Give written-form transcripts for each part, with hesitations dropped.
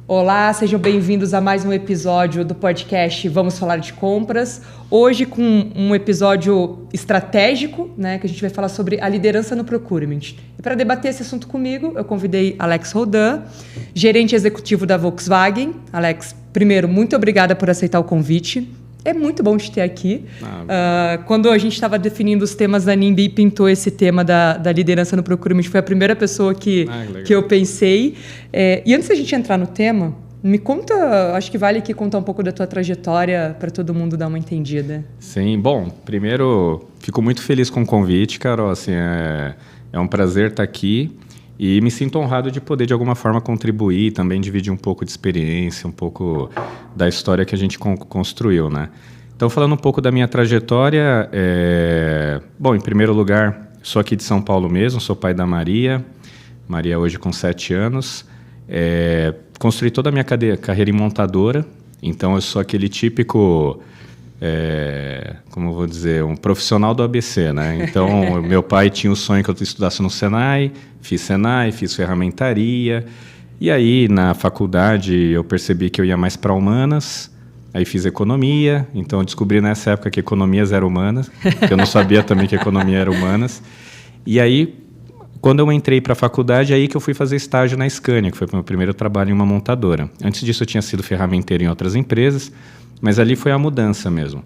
Olá, sejam bem-vindos a mais um episódio do podcast Vamos Falar de Compras. Hoje com um episódio estratégico, né, que a gente vai falar sobre a liderança no procurement. E para debater esse assunto comigo, eu convidei Alex Roldan, gerente executivo da Volkswagen. Alex, primeiro, muito obrigada por aceitar o convite. É muito bom te ter aqui. Quando a gente estava definindo os temas da NIMBY e pintou esse tema da liderança no procurement, foi a primeira pessoa que eu pensei. E antes da gente entrar no tema, me conta, acho que vale aqui contar um pouco da tua trajetória para todo mundo dar uma entendida. Sim, bom, primeiro, fico muito feliz com o convite, Carol. Assim, é um prazer estar aqui. E me sinto honrado de poder, de alguma forma, contribuir, também dividir um pouco de experiência, um pouco da história que a gente construiu, né? Então, falando um pouco da minha trajetória, bom, em primeiro lugar, sou aqui de São Paulo mesmo, sou pai da Maria hoje com 7 anos. Construí toda a minha carreira em montadora, então eu sou aquele típico... como eu vou dizer, um profissional do ABC, né? Então, meu pai tinha o sonho que eu estudasse no Senai, fiz ferramentaria, e aí na faculdade eu percebi que eu ia mais para humanas, aí fiz economia, então eu descobri nessa época que economias eram humanas, que eu não sabia também que economia era humanas, e aí quando eu entrei para a faculdade, aí que eu fui fazer estágio na Scania, que foi o meu primeiro trabalho em uma montadora. Antes disso eu tinha sido ferramenteiro em outras empresas, mas ali foi a mudança mesmo.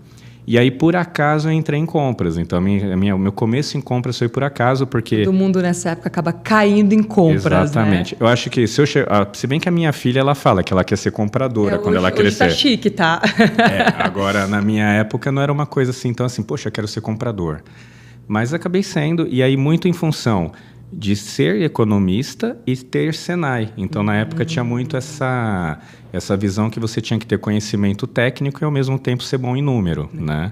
E aí, por acaso, eu entrei em compras. Então, o meu começo em compras foi por acaso, porque... Todo mundo nessa época acaba caindo em compras, exatamente. Né? Eu acho que, se bem que a minha filha, ela fala que ela quer ser compradora quando ela crescer. Hoje tá chique, tá? Agora, na minha época, não era uma coisa assim, então assim, poxa, eu quero ser comprador. Mas acabei sendo, e aí muito em função de ser economista e ter Senai. Então, na época, tinha muito essa visão que você tinha que ter conhecimento técnico e, ao mesmo tempo, ser bom em número, né?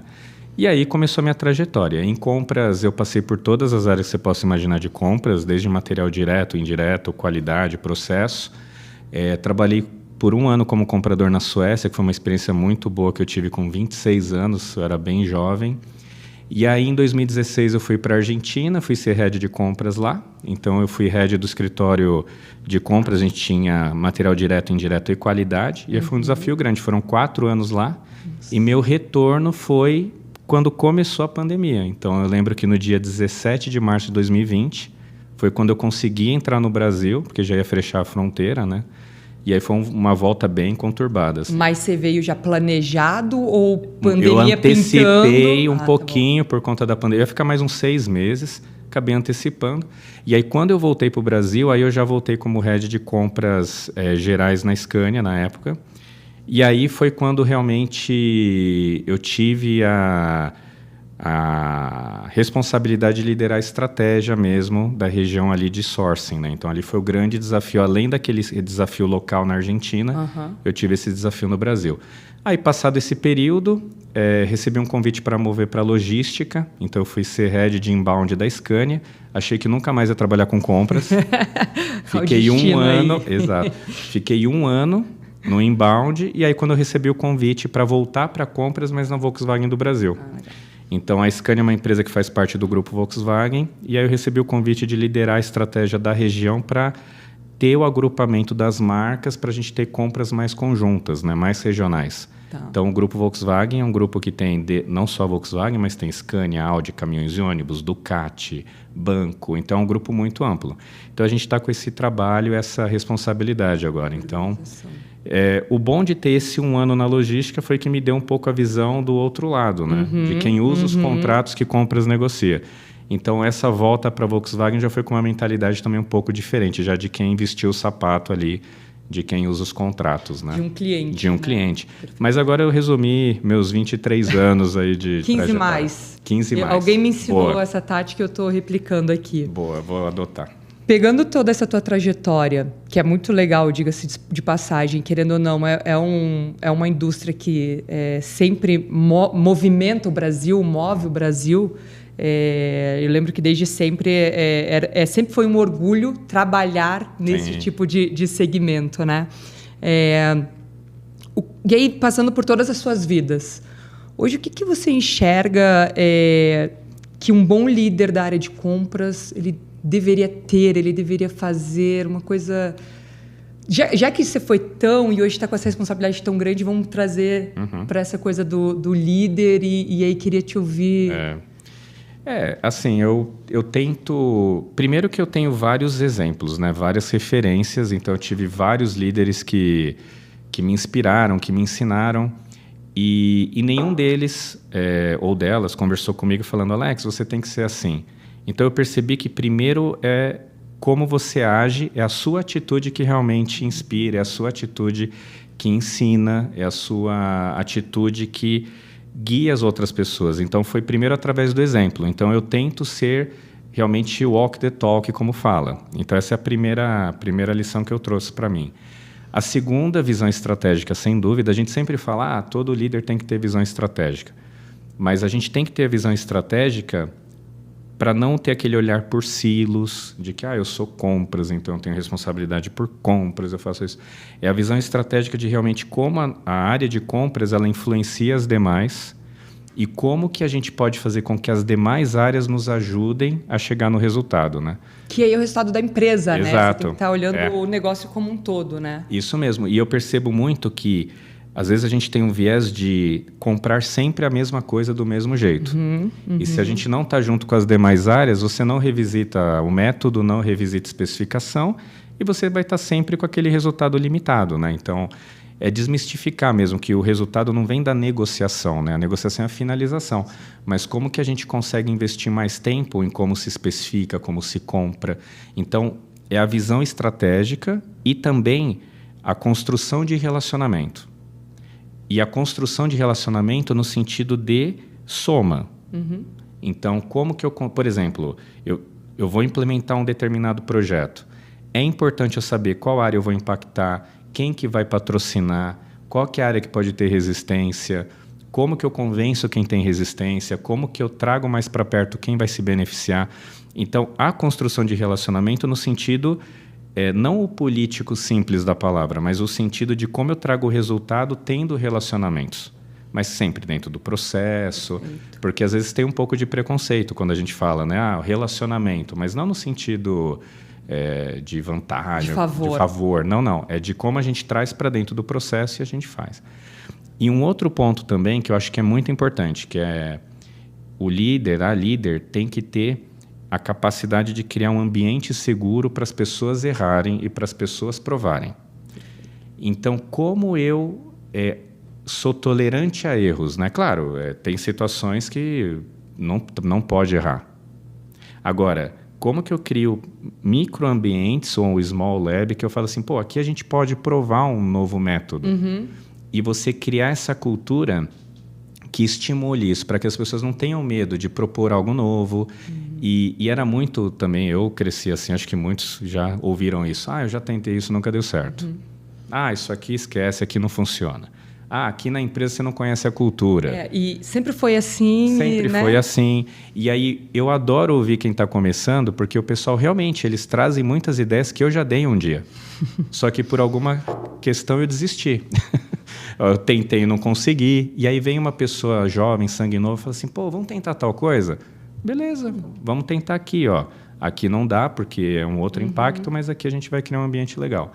E aí começou a minha trajetória. Em compras, eu passei por todas as áreas que você possa imaginar de compras, desde material direto, indireto, qualidade, processo. Trabalhei por 1 ano como comprador na Suécia, que foi uma experiência muito boa que eu tive com 26 anos, eu era bem jovem. E aí, em 2016, eu fui para a Argentina, fui ser head de compras lá. Então, eu fui head do escritório de compras, a gente tinha material direto, indireto e qualidade. E aí foi um desafio grande, foram 4 anos lá. E meu retorno foi quando começou a pandemia. Então, eu lembro que no dia 17 de março de 2020, foi quando eu consegui entrar no Brasil, porque já ia fechar a fronteira, né? E aí foi uma volta bem conturbada. Assim. Mas você veio já planejado ou pandemia pintando? Eu antecipei um pouquinho tá por conta da pandemia. Ia ficar mais uns 6 meses, acabei antecipando. E aí quando eu voltei para o Brasil, aí eu já voltei como head de compras gerais na Scania na época. E aí foi quando realmente eu tive a responsabilidade de liderar a estratégia mesmo da região ali de sourcing, né? Então ali foi o grande desafio, além daquele desafio local na Argentina, eu tive esse desafio no Brasil. Aí passado esse período, recebi um convite para mover para logística, então eu fui ser head de inbound da Scania, achei que nunca mais ia trabalhar com compras, fiquei 1 ano, exato, fiquei 1 ano no inbound, e aí quando eu recebi o convite para voltar para compras, mas na Volkswagen do Brasil. Então, a Scania é uma empresa que faz parte do grupo Volkswagen, e aí eu recebi o convite de liderar a estratégia da região para ter o agrupamento das marcas para a gente ter compras mais conjuntas, né, mais regionais. Tá. Então, o grupo Volkswagen é um grupo que tem não só a Volkswagen, mas tem Scania, Audi, caminhões e ônibus, Ducati, banco. Então, é um grupo muito amplo. Então, a gente está com esse trabalho, essa responsabilidade agora. Então... o bom de ter esse 1 ano na logística foi que me deu um pouco a visão do outro lado, né? De quem usa os contratos que compras negocia. Então, essa volta para a Volkswagen já foi com uma mentalidade também um pouco diferente, já de quem vestiu o sapato ali, de quem usa os contratos, né? De um cliente. De um cliente. Mas agora eu resumi meus 23 anos aí de 15 mais. 15 mais. Alguém me ensinou essa tática que eu estou replicando aqui. Boa, vou adotar. Pegando toda essa tua trajetória, que é muito legal, diga-se de passagem, querendo ou não, é uma indústria que sempre movimenta o Brasil, move o Brasil. Eu lembro que desde sempre sempre foi um orgulho trabalhar nesse tipo de segmento, né? E aí, passando por todas as suas vidas, hoje o que você enxerga que um bom líder da área de compras ele deveria ter, ele deveria fazer uma coisa Já que você foi tão e hoje está com essa responsabilidade tão grande, vamos trazer para essa coisa do líder e aí queria te ouvir. Assim, eu tento... Primeiro que eu tenho vários exemplos, né? Várias referências, então eu tive vários líderes que me inspiraram, que me ensinaram, e nenhum deles ou delas conversou comigo falando, Alex, você tem que ser assim. Então eu percebi que primeiro como você age, é a sua atitude que realmente inspira, é a sua atitude que ensina, é a sua atitude que guia as outras pessoas. Então, foi primeiro através do exemplo. Então, eu tento ser realmente walk the talk, como fala. Então, essa é a primeira lição que eu trouxe para mim. A segunda visão estratégica, sem dúvida, a gente sempre fala, todo líder tem que ter visão estratégica. Mas a gente tem que ter a visão estratégica para não ter aquele olhar por silos, de que eu sou compras, então eu tenho responsabilidade por compras, eu faço isso. É a visão estratégica de realmente como a área de compras ela influencia as demais e como que a gente pode fazer com que as demais áreas nos ajudem a chegar no resultado, né? Que aí é o resultado da empresa, Exato. Né? Você tem que estar olhando o negócio como um todo, né? Isso mesmo. E eu percebo muito que às vezes a gente tem um viés de comprar sempre a mesma coisa do mesmo jeito. E se a gente não está junto com as demais áreas, você não revisita o método, não revisita a especificação e você vai estar sempre com aquele resultado limitado, né? Então, é desmistificar mesmo que o resultado não vem da negociação, né? A negociação é a finalização. Mas como que a gente consegue investir mais tempo em como se especifica, como se compra? Então, é a visão estratégica e também a construção de relacionamento. E a construção de relacionamento no sentido de soma. Então, como que eu... Por exemplo, eu vou implementar um determinado projeto. É importante eu saber qual área eu vou impactar, quem que vai patrocinar, qual que é a área que pode ter resistência, como que eu convenço quem tem resistência, como que eu trago mais para perto quem vai se beneficiar. Então, a construção de relacionamento no sentido... não o político simples da palavra, mas o sentido de como eu trago o resultado tendo relacionamentos. Mas sempre dentro do processo, porque às vezes tem um pouco de preconceito quando a gente fala, né? Relacionamento, mas não no sentido de vantagem, de favor. Não. É de como a gente traz para dentro do processo e a gente faz. E um outro ponto também que eu acho que é muito importante, que é o líder, a líder tem que ter a capacidade de criar um ambiente seguro para as pessoas errarem e para as pessoas provarem. Então, como eu sou tolerante a erros, né? Claro, tem situações que não pode errar. Agora, como que eu crio microambientes ou um small lab que eu falo assim, aqui a gente pode provar um novo método. E você criar essa cultura que estimule isso, para que as pessoas não tenham medo de propor algo novo. E era muito também, eu cresci assim, acho que muitos já ouviram isso. Eu já tentei isso, nunca deu certo. Isso aqui esquece, aqui não funciona. Aqui na empresa você não conhece a cultura. E sempre foi assim. Sempre foi assim. E aí eu adoro ouvir quem está começando, porque o pessoal realmente, eles trazem muitas ideias que eu já dei um dia. Só que por alguma questão eu desisti. Eu tentei e não consegui. E aí vem uma pessoa jovem, sangue novo, e fala assim, vamos tentar tal coisa? Beleza, vamos tentar aqui. Aqui não dá, porque é um outro impacto, mas aqui a gente vai criar um ambiente legal.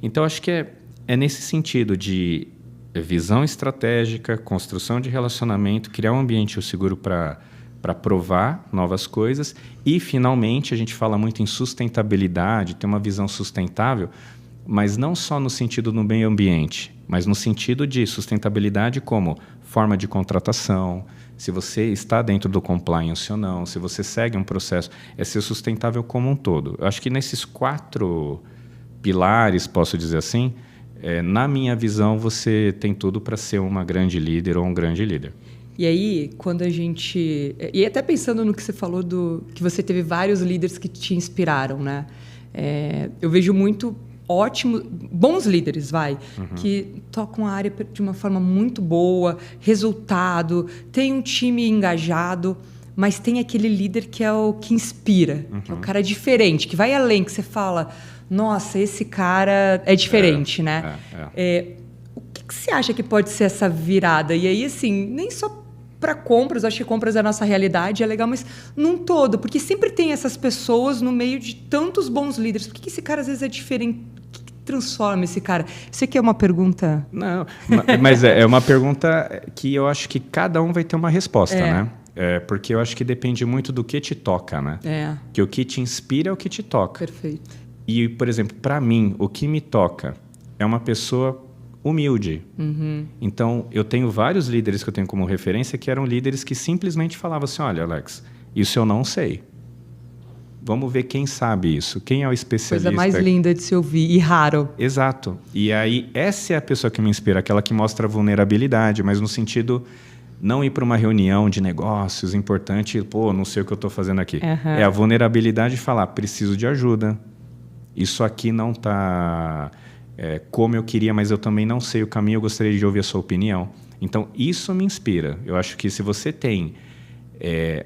Então, acho que é nesse sentido de visão estratégica, construção de relacionamento, criar um ambiente seguro para provar novas coisas e, finalmente, a gente fala muito em sustentabilidade, ter uma visão sustentável, mas não só no sentido do meio ambiente, mas no sentido de sustentabilidade como forma de contratação, se você está dentro do compliance ou não, se você segue um processo, é ser sustentável como um todo. Eu acho que nesses 4 pilares, posso dizer assim, na minha visão, você tem tudo para ser uma grande líder ou um grande líder. E aí, quando a gente... E até pensando no que você falou, que você teve vários líderes que te inspiraram, né? Eu vejo muito bons líderes, que tocam a área de uma forma muito boa, resultado, tem um time engajado, mas tem aquele líder que é o que inspira, que é o cara diferente, que vai além, que você fala, nossa, esse cara é diferente, né? O que você acha que pode ser essa virada? E aí, assim, nem só para compras, acho que compras é a nossa realidade, é legal, mas num todo, porque sempre tem essas pessoas no meio de tantos bons líderes. Por que esse cara às vezes é diferente? transforma esse cara? Você quer uma pergunta? Não, mas é uma pergunta que eu acho que cada um vai ter uma resposta, né? Porque eu acho que depende muito do que te toca, né? Que o que te inspira é o que te toca. Perfeito. E, por exemplo, para mim, o que me toca é uma pessoa humilde. Então, eu tenho vários líderes que eu tenho como referência que eram líderes que simplesmente falavam assim, olha, Alex, isso eu não sei. Vamos ver quem sabe isso, quem é o especialista. Coisa mais linda de se ouvir e raro. Exato. E aí, essa é a pessoa que me inspira, aquela que mostra vulnerabilidade, mas no sentido não ir para uma reunião de negócios importante, pô, não sei o que eu estou fazendo aqui. É a vulnerabilidade de falar, preciso de ajuda. Isso aqui não está como eu queria, mas eu também não sei o caminho, eu gostaria de ouvir a sua opinião. Então, isso me inspira. Eu acho que se você tem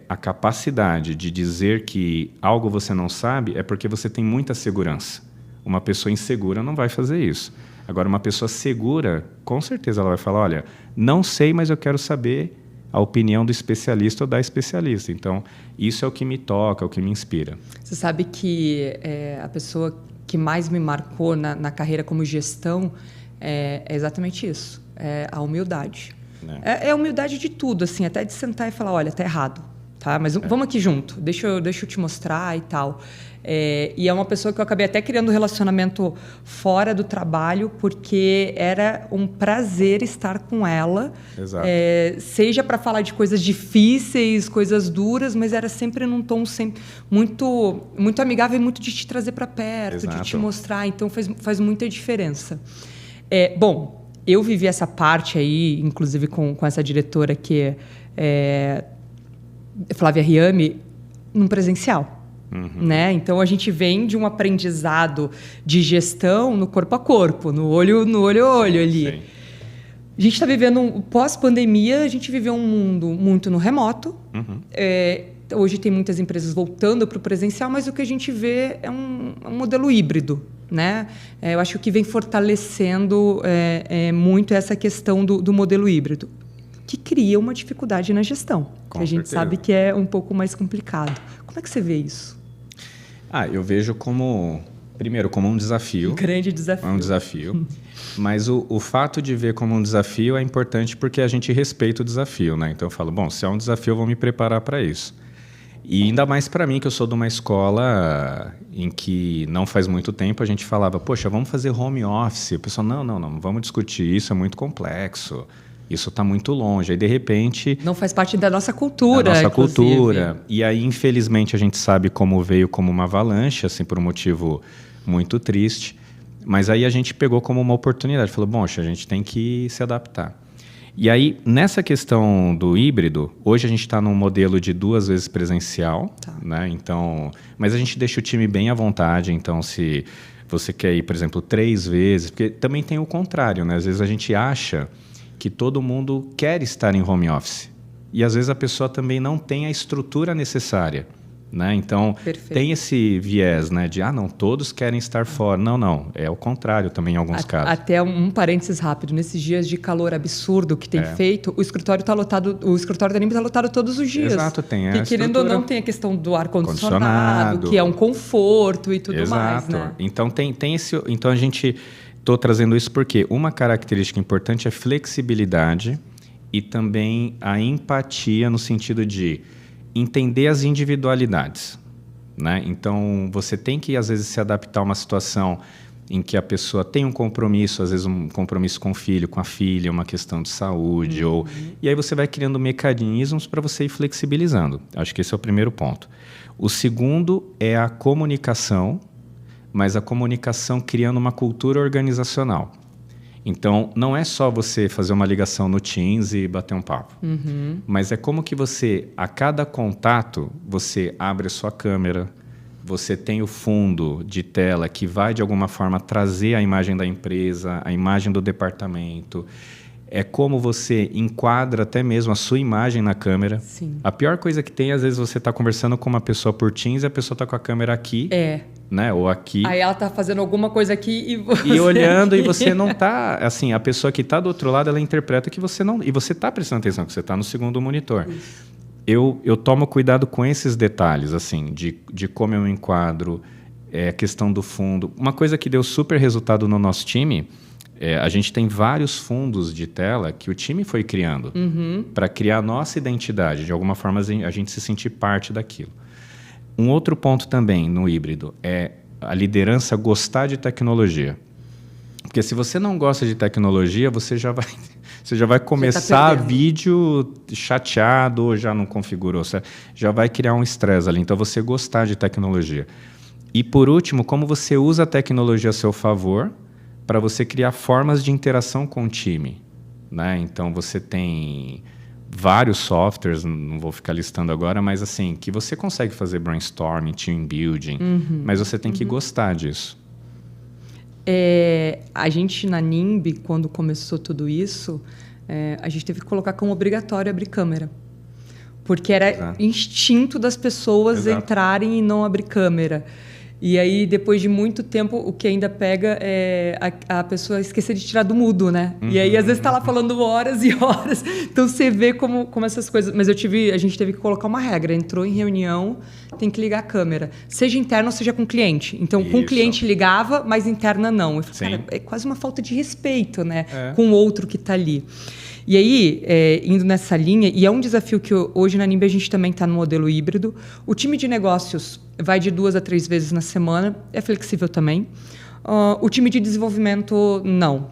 a capacidade de dizer que algo você não sabe, é porque você tem muita segurança. Uma pessoa insegura não vai fazer isso. Agora, uma pessoa segura, com certeza ela vai falar, olha, não sei, mas eu quero saber a opinião do especialista ou da especialista. Então, isso é o que me toca, é o que me inspira. Você sabe que a pessoa que mais me marcou na carreira como gestão é exatamente isso, é a humildade. É a humildade de tudo, assim, até de sentar e falar, olha, tá errado, tá? Mas vamos aqui junto, deixa eu te mostrar e tal. E é uma pessoa que eu acabei até criando um relacionamento fora do trabalho, porque era um prazer estar com ela. Exato. Seja para falar de coisas difíceis, coisas duras, mas era sempre num tom sempre muito, muito amigável e muito de te trazer para perto, Exato. de te mostrar. Então faz muita diferença. Bom, eu vivi essa parte aí, inclusive com essa diretora que é Flávia Riami, num presencial. Né? Então, a gente vem de um aprendizado de gestão no corpo a corpo, no olho a olho ali. Sim. A gente está vivendo, pós-pandemia, a gente viveu um mundo muito no remoto. Hoje tem muitas empresas voltando para o presencial, mas o que a gente vê é um modelo híbrido. Né? Eu acho que o que vem fortalecendo muito essa questão do modelo híbrido, que cria uma dificuldade na gestão, que a gente sabe que é um pouco mais complicado. Como é que você vê isso? Eu vejo primeiro, como um desafio. Um grande desafio. É um desafio. Mas o fato de ver como um desafio é importante porque a gente respeita o desafio, né? Então eu falo, bom, se é um desafio, eu vou me preparar para isso. E ainda mais para mim, que eu sou de uma escola em que não faz muito tempo a gente falava, poxa, vamos fazer home office. O pessoal, não vamos discutir isso, é muito complexo. Isso está muito longe. Aí, de repente... Não faz parte da nossa cultura, da nossa cultura. E aí, infelizmente, a gente sabe como veio como uma avalanche, assim, por um motivo muito triste. Mas aí a gente pegou como uma oportunidade. Falou, bom, a gente tem que se adaptar. E aí, nessa questão do híbrido, hoje a gente está num modelo de 2 vezes presencial. Né? Então, mas a gente deixa o time bem à vontade. Então, se você quer ir, por exemplo, 3 vezes... Porque também tem o contrário, né? Às vezes a gente acha que todo mundo quer estar em home office. E, às vezes, a pessoa também não tem a estrutura necessária. Né? Então, tem esse viés, né, de, não, todos querem estar fora. Não, é o contrário também em alguns casos. Até um parênteses rápido, nesses dias de calor absurdo que tem feito, o escritório está lotado, o escritório da NIMBY está lotado todos os dias. Exato, tem que, querendo ou não, tem a questão do ar-condicionado, que é um conforto e tudo mais. Né? Então, tem esse... Então, a gente... Estou trazendo isso porque uma característica importante é flexibilidade e também a empatia no sentido de entender as individualidades. Né? Então, você tem que, às vezes, se adaptar a uma situação em que a pessoa tem um compromisso, às vezes um compromisso com o filho, com a filha, uma questão de saúde. E aí você vai criando mecanismos para você ir flexibilizando. Acho que esse é o primeiro ponto. O segundo é a comunicação, mas a comunicação criando uma cultura organizacional. Então, não é só você fazer uma ligação no Teams e bater um papo. Mas é como que você, a cada contato, você abre a sua câmera, você tem o fundo de tela que vai, de alguma forma, trazer a imagem da empresa, a imagem do departamento. É como você enquadra até mesmo a sua imagem na câmera. Sim. A pior coisa que tem, às vezes, você está conversando com uma pessoa por Teams e a pessoa está com a câmera aqui. Né? Ou aqui. Aí ela está fazendo alguma coisa aqui e você... E olhando, e você não está... Assim, a pessoa que está do outro lado, ela interpreta que você não... E você está prestando atenção, que você está no segundo monitor. Eu tomo cuidado com esses detalhes, assim, de como eu me enquadro. a questão do fundo. Uma coisa que deu super resultado no nosso time, a gente tem vários fundos de tela que o time foi criando para criar a nossa identidade. De alguma forma, a gente se sentir parte daquilo. Um outro ponto também no híbrido é a liderança gostar de tecnologia. Porque se você não gosta de tecnologia, você já vai começar vídeo chateado ou já não configurou. Você já vai criar um estresse ali. Então, você gostar de tecnologia. E, por último, como você usa a tecnologia a seu favor para você criar formas de interação com o time, né? Então, você tem vários softwares, não vou ficar listando agora, mas assim, que você consegue fazer brainstorming, team building, mas você tem que gostar disso. A gente na NIMB, quando começou tudo isso, a gente teve que colocar como obrigatório abrir câmera. Porque era instinto das pessoas entrarem e não abrir câmera. E aí, depois de muito tempo, o que ainda pega é a pessoa esquecer de tirar do mudo, né? E aí, às vezes, está lá falando horas e horas. Então, você vê como essas coisas... Mas a gente teve que colocar uma regra. Entrou em reunião, tem que ligar a câmera. Seja interna ou seja com cliente. Então, com o cliente ligava, mas interna não. Eu falei, cara, é quase uma falta de respeito, né? Com o outro que está ali. E aí, indo nessa linha, e é um desafio que hoje na NIMB a gente também está no modelo híbrido. O time de negócios vai de 2 a 3 vezes na semana, é flexível também. O time de desenvolvimento, não.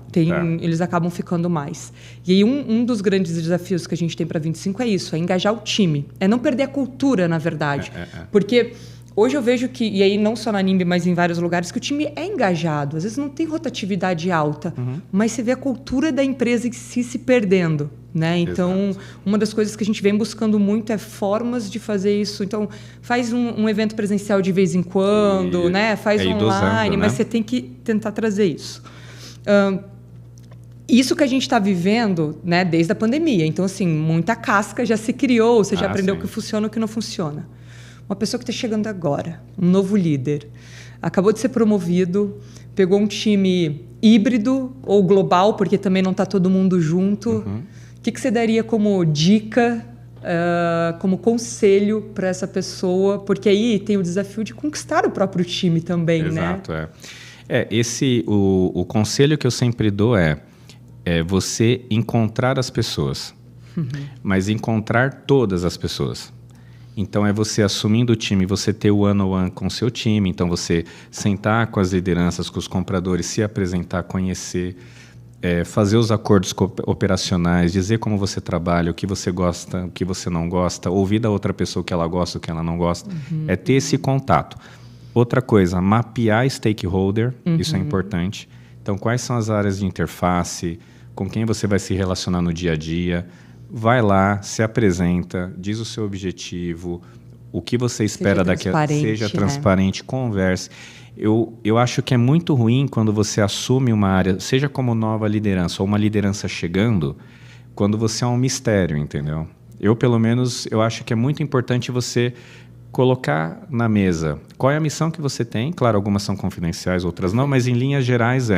Eles acabam ficando mais. E aí, um dos grandes desafios que a gente tem para 25 é isso, é engajar o time. É não perder a cultura, na verdade. Porque... Hoje eu vejo que, e aí não só na NIMB, mas em vários lugares, que o time é engajado. Às vezes não tem rotatividade alta, mas você vê a cultura da empresa em si se perdendo, né? Então, uma das coisas que a gente vem buscando muito é formas de fazer isso. Então, faz um evento presencial de vez em quando, né? Faz online, dosando, mas você tem que tentar trazer isso. Isso que a gente está vivendo, né, desde a pandemia. Então, assim, muita casca já se criou, você já aprendeu o que funciona e o que não funciona. Uma pessoa que está chegando agora, um novo líder, acabou de ser promovido, pegou um time híbrido ou global, porque também não está todo mundo junto. O que você daria como dica, como conselho para essa pessoa? Porque aí tem o desafio de conquistar o próprio time também, né? Exato, o conselho que eu sempre dou é você encontrar as pessoas, mas encontrar todas as pessoas. Então, é você assumindo o time, você ter o one-on-one com o seu time. Então, você sentar com as lideranças, com os compradores, se apresentar, conhecer, fazer os acordos operacionais, dizer como você trabalha, o que você gosta, o que você não gosta, ouvir da outra pessoa o que ela gosta, o que ela não gosta. É ter esse contato. Outra coisa, mapear stakeholder, isso é importante. Então, quais são as áreas de interface, com quem você vai se relacionar no dia a dia. Vai lá, se apresenta, diz o seu objetivo, o que você espera daquela... Seja transparente, converse. Eu acho que é muito ruim quando você assume uma área, seja como nova liderança ou uma liderança chegando, quando você é um mistério, entendeu? Pelo menos, eu acho que é muito importante você colocar na mesa qual é a missão que você tem. Claro, algumas são confidenciais, outras não, mas em linhas gerais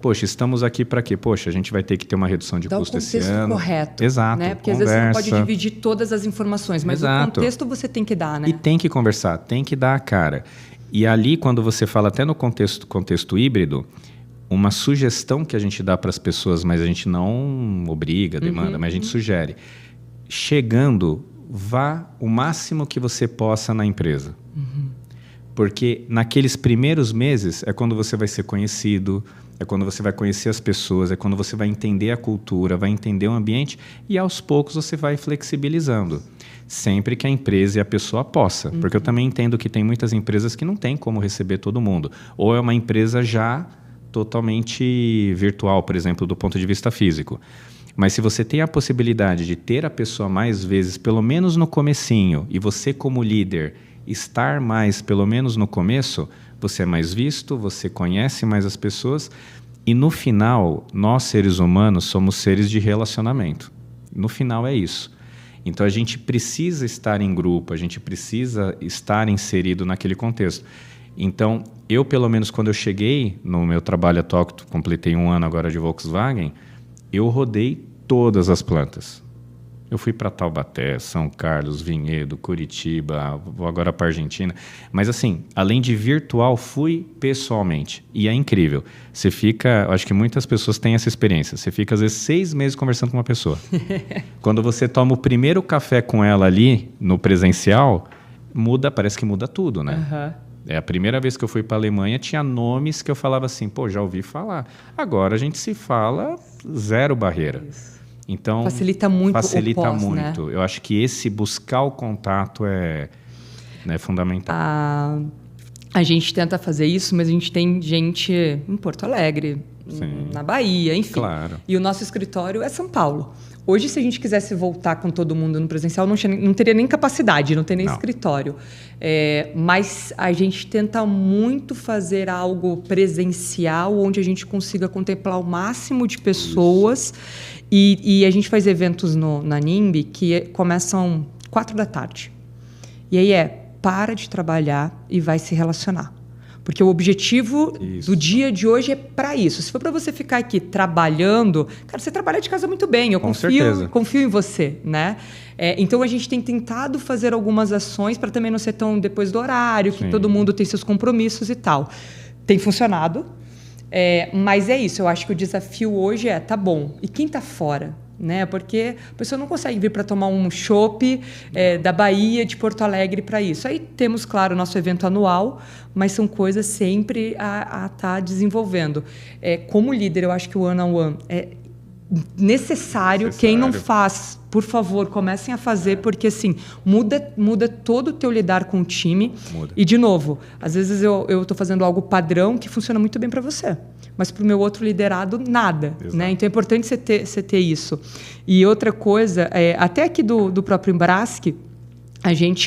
poxa, estamos aqui para quê? Poxa, a gente vai ter que ter uma redução de custo esse ano. Dá o contexto correto. Exato. Né? Porque às vezes você não pode dividir todas as informações, mas o contexto você tem que dar, né? E tem que conversar, tem que dar a cara. E ali, quando você fala até no contexto híbrido, uma sugestão que a gente dá para as pessoas, mas a gente não obriga, demanda, mas a gente sugere. Chegando, vá o máximo que você possa na empresa. Porque naqueles primeiros meses é quando você vai ser conhecido, é quando você vai conhecer as pessoas, é quando você vai entender a cultura, vai entender o ambiente e aos poucos você vai flexibilizando. Sempre que a empresa e a pessoa possa. Porque eu também entendo que tem muitas empresas que não tem como receber todo mundo. Ou é uma empresa já totalmente virtual, por exemplo, do ponto de vista físico. Mas se você tem a possibilidade de ter a pessoa mais vezes, pelo menos no comecinho, e você como líder estar mais, pelo menos no começo, você é mais visto, você conhece mais as pessoas e no final, nós seres humanos somos seres de relacionamento. No final é isso. Então a gente precisa estar em grupo, a gente precisa estar inserido naquele contexto. Então, eu pelo menos quando eu cheguei no meu trabalho atual, que completei 1 ano agora de Volkswagen, eu rodei todas as plantas. Eu fui para Taubaté, São Carlos, Vinhedo, Curitiba, vou agora para Argentina. Mas assim, além de virtual, fui pessoalmente. E é incrível. Você fica, acho que muitas pessoas têm essa experiência. Você fica às vezes 6 meses conversando com uma pessoa. Quando você toma o primeiro café com ela ali, no presencial, parece que muda tudo, né? Uhum. A primeira vez que eu fui para a Alemanha, tinha nomes que eu falava assim, pô, já ouvi falar. Agora a gente se fala, zero barreira. Isso. Então, facilita muito o pós, muito. Né? Eu acho que esse buscar o contato é fundamental. A gente tenta fazer isso, mas a gente tem gente em Porto Alegre, na Bahia, enfim. Claro. E o nosso escritório é São Paulo. Hoje, se a gente quisesse voltar com todo mundo no presencial, não teria nem capacidade, não tem nem escritório. Mas a gente tenta muito fazer algo presencial, onde a gente consiga contemplar o máximo de pessoas. E a gente faz eventos na NIMB que começam 4h. E aí para de trabalhar e vai se relacionar. Porque o objetivo do dia de hoje é para isso. Se for para você ficar aqui trabalhando, cara, você trabalha de casa muito bem. Eu confio em você, né? Então, a gente tem tentado fazer algumas ações para também não ser tão depois do horário, que todo mundo tem seus compromissos e tal. Tem funcionado. Mas é isso, eu acho que o desafio hoje tá bom. E quem está fora? Né? Porque a pessoa não consegue vir para tomar um chopp da Bahia, de Porto Alegre para isso. Aí temos, claro, o nosso evento anual, mas são coisas sempre a estar desenvolvendo. Como líder, eu acho que o one-on-one é necessário. Quem não faz, por favor, comecem a fazer, porque assim, muda todo o teu lidar com o time. E, de novo, às vezes eu estou fazendo algo padrão que funciona muito bem para você, mas para o meu outro liderado, nada. Né? Então, é importante você ter isso. E outra coisa, até aqui do próprio Embrasque,